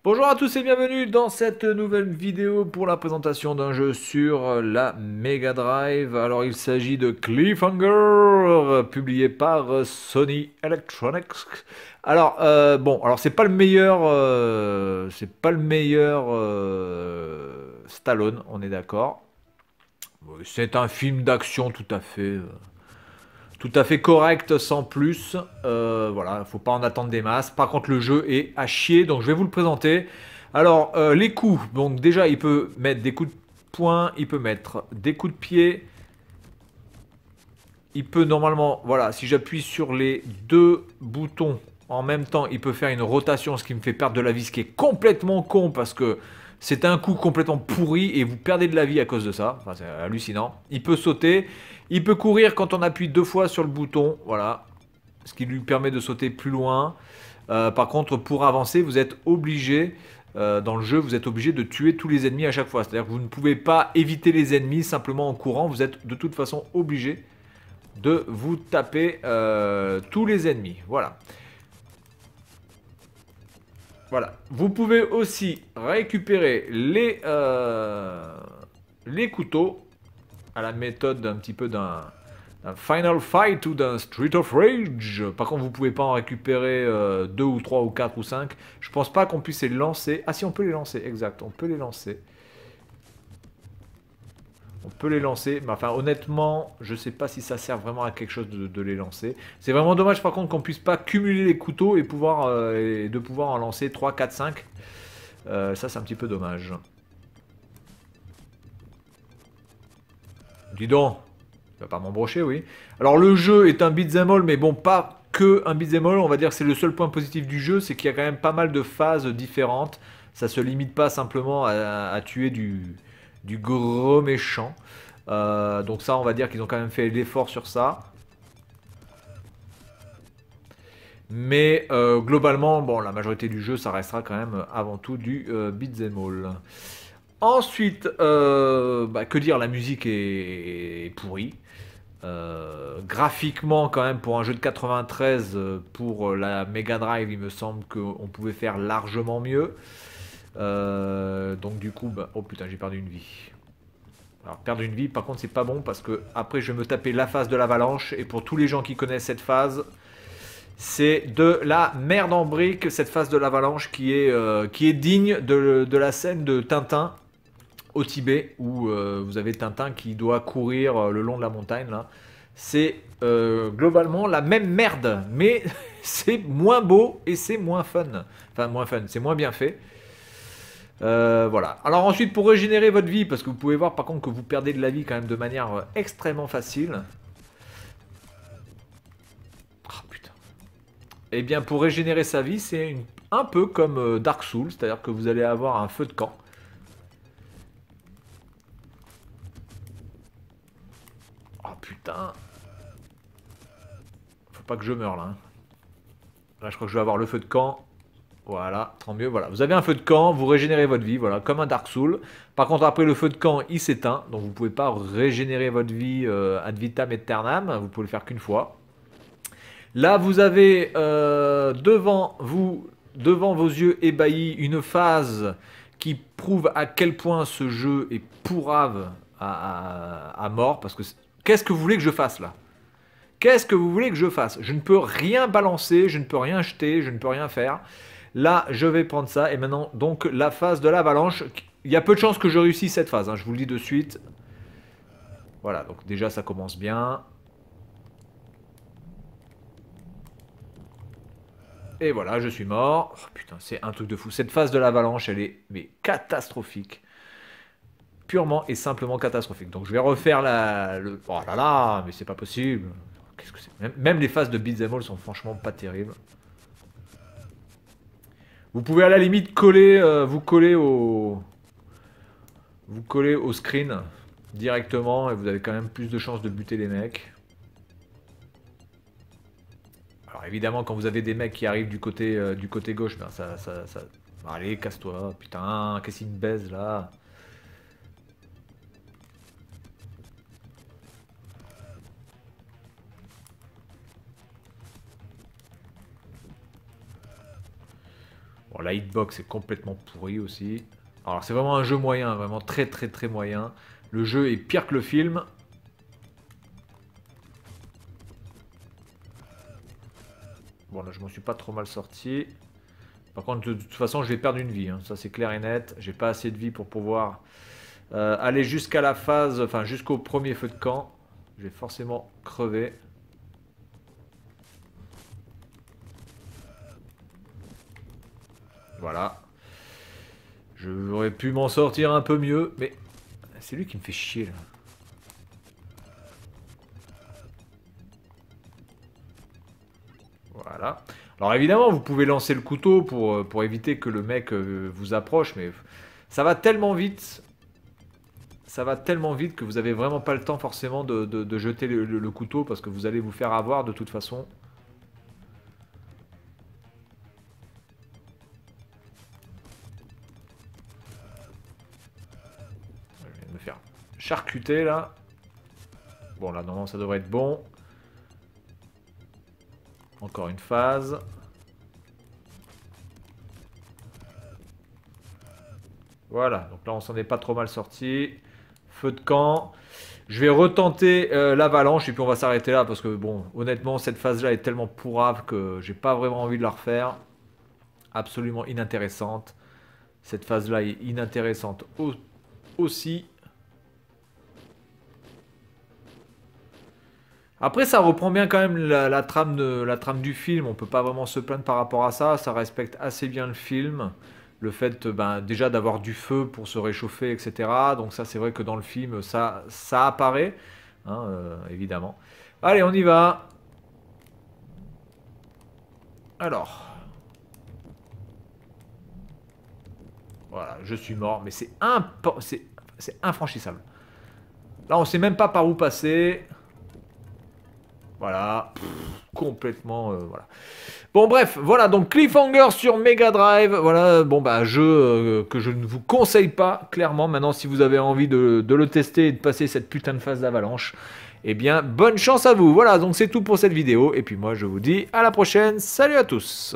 Bonjour à tous et bienvenue dans cette nouvelle vidéo pour la présentation d'un jeu sur la Mega Drive. Alors il s'agit de Cliffhanger, publié par Sony Electronics. Alors c'est pas le meilleur, Stallone, on est d'accord. C'est un film d'action tout à fait correct sans plus. Voilà, faut pas en attendre des masses. Par contre, le jeu est à chier, donc je vais vous le présenter. Alors, les coups. Donc déjà, il peut mettre des coups de poing, il peut mettre des coups de pied. Il peut normalement, voilà, si j'appuie sur les deux boutons en même temps, il peut faire une rotation, ce qui me fait perdre de la vie, ce qui est complètement con parce que c'est un coup complètement pourri et vous perdez de la vie à cause de ça. Enfin, c'est hallucinant. Il peut sauter, il peut courir quand on appuie deux fois sur le bouton, voilà, ce qui lui permet de sauter plus loin. Par contre, pour avancer, vous êtes obligé, dans le jeu, vous êtes obligé de tuer tous les ennemis à chaque fois. C'est-à-dire que vous ne pouvez pas éviter les ennemis simplement en courant, vous êtes de toute façon obligé de vous taper tous les ennemis. Voilà. Voilà. Vous pouvez aussi récupérer les couteaux à la méthode un petit peu d'un Final Fight ou d'un Street of Rage. Par contre, vous pouvez pas en récupérer 2 ou 3 ou 4 ou 5. Je pense pas qu'on puisse les lancer. Ah si, on peut les lancer, exact, on peut les lancer. On peut les lancer, mais enfin honnêtement, je sais pas si ça sert vraiment à quelque chose de les lancer. C'est vraiment dommage par contre qu'on puisse pas cumuler les couteaux et de pouvoir en lancer 3, 4, 5. Ça c'est un petit peu dommage. Dis donc, tu vas pas m'embrocher, oui. Alors le jeu est un beat'em all, mais bon, pas que un beat'em all, on va dire que c'est le seul point positif du jeu, c'est qu'il y a quand même pas mal de phases différentes. Ça se limite pas simplement à tuer du gros méchant. Donc ça, on va dire qu'ils ont quand même fait l'effort sur ça. Mais globalement, bon, la majorité du jeu, ça restera quand même avant tout du beat'em all. Ensuite, que dire, la musique est pourrie. Graphiquement, quand même, pour un jeu de 93, pour la Mega Drive, il me semble qu'on pouvait faire largement mieux. Donc du coup, oh putain, j'ai perdu une vie. Alors perdre une vie, par contre, c'est pas bon parce que après, je vais me taper la phase de l'avalanche. Et pour tous les gens qui connaissent cette phase, c'est de la merde en brique, cette phase de l'avalanche qui est digne de la scène de Tintin au Tibet, où vous avez Tintin qui doit courir le long de la montagne. Là. C'est globalement la même merde, mais c'est moins beau et c'est moins fun. Enfin, moins fun, c'est moins bien fait. Voilà. Alors ensuite, pour régénérer votre vie, parce que vous pouvez voir par contre que vous perdez de la vie quand même de manière extrêmement facile. Oh putain. Eh bien, pour régénérer sa vie, c'est un peu comme Dark Souls, c'est-à-dire que vous allez avoir un feu de camp. Oh putain. Faut pas que je meure là. Hein. Là, je crois que je vais avoir le feu de camp. Voilà, tant mieux. Voilà, vous avez un feu de camp, vous régénérez votre vie, voilà, comme un Dark Souls. Par contre, après le feu de camp, il s'éteint, donc vous pouvez pas régénérer votre vie ad vitam aeternam. Vous pouvez le faire qu'une fois. Là, vous avez devant vous, devant vos yeux ébahis, une phase qui prouve à quel point ce jeu est pourrave à mort. Parce que qu'est-ce que vous voulez que je fasse là? Qu'est-ce que vous voulez que je fasse? Je ne peux rien balancer, je ne peux rien jeter, je ne peux rien faire. Là, je vais prendre ça. Et maintenant, donc, la phase de l'avalanche. Il y a peu de chances que je réussisse cette phase, hein, je vous le dis de suite. Voilà, donc déjà, ça commence bien. Et voilà, je suis mort. Oh, putain, c'est un truc de fou. Cette phase de l'avalanche, elle est mais catastrophique. Purement et simplement catastrophique. Donc je vais refaire Oh là là, mais c'est pas possible. Qu'est-ce que c'est même les phases de beat'em all sont franchement pas terribles. Vous pouvez à la limite vous coller au screen directement et vous avez quand même plus de chances de buter les mecs. Alors évidemment, quand vous avez des mecs qui arrivent du côté gauche, ben ça... Allez, casse-toi, putain, qu'est-ce qu'il me baise là? Bon, la hitbox est complètement pourrie aussi. Alors c'est vraiment un jeu moyen, vraiment très très très moyen. Le jeu est pire que le film. Bon là je m'en suis pas trop mal sorti. Par contre de toute façon je vais perdre une vie, hein. Ça c'est clair et net. J'ai pas assez de vie pour pouvoir aller jusqu'à la phase, enfin jusqu'au premier feu de camp. Je vais forcément crever. Voilà. J'aurais pu m'en sortir un peu mieux, mais c'est lui qui me fait chier là. Voilà. Alors évidemment, vous pouvez lancer le couteau pour éviter que le mec vous approche, mais ça va tellement vite. Ça va tellement vite que vous n'avez vraiment pas le temps forcément de jeter le couteau parce que vous allez vous faire avoir de toute façon. Je vais me faire charcuter là. Bon là normalement ça devrait être bon. Encore une phase. Voilà, donc là on s'en est pas trop mal sorti. Feu de camp. Je vais retenter l'avalanche et puis on va s'arrêter là parce que bon, honnêtement cette phase là est tellement pourrave que j'ai pas vraiment envie de la refaire. Absolument inintéressante. Cette phase là est inintéressante aussi. Après ça reprend bien quand même la trame du film. On peut pas vraiment se plaindre par rapport à ça. Ça respecte assez bien le film. Le fait ben, déjà d'avoir du feu pour se réchauffer, etc. Donc ça c'est vrai que dans le film ça apparaît, hein, évidemment. Allez on y va. Alors. Voilà, je suis mort, mais c'est infranchissable. Là on sait même pas par où passer. Voilà, complètement, voilà. Bon bref, voilà, donc Cliffhanger sur Mega Drive, voilà, bon bah jeu que je ne vous conseille pas, clairement. Maintenant si vous avez envie de le tester et de passer cette putain de phase d'avalanche, eh bien bonne chance à vous. Voilà, donc c'est tout pour cette vidéo, et puis moi je vous dis à la prochaine, salut à tous.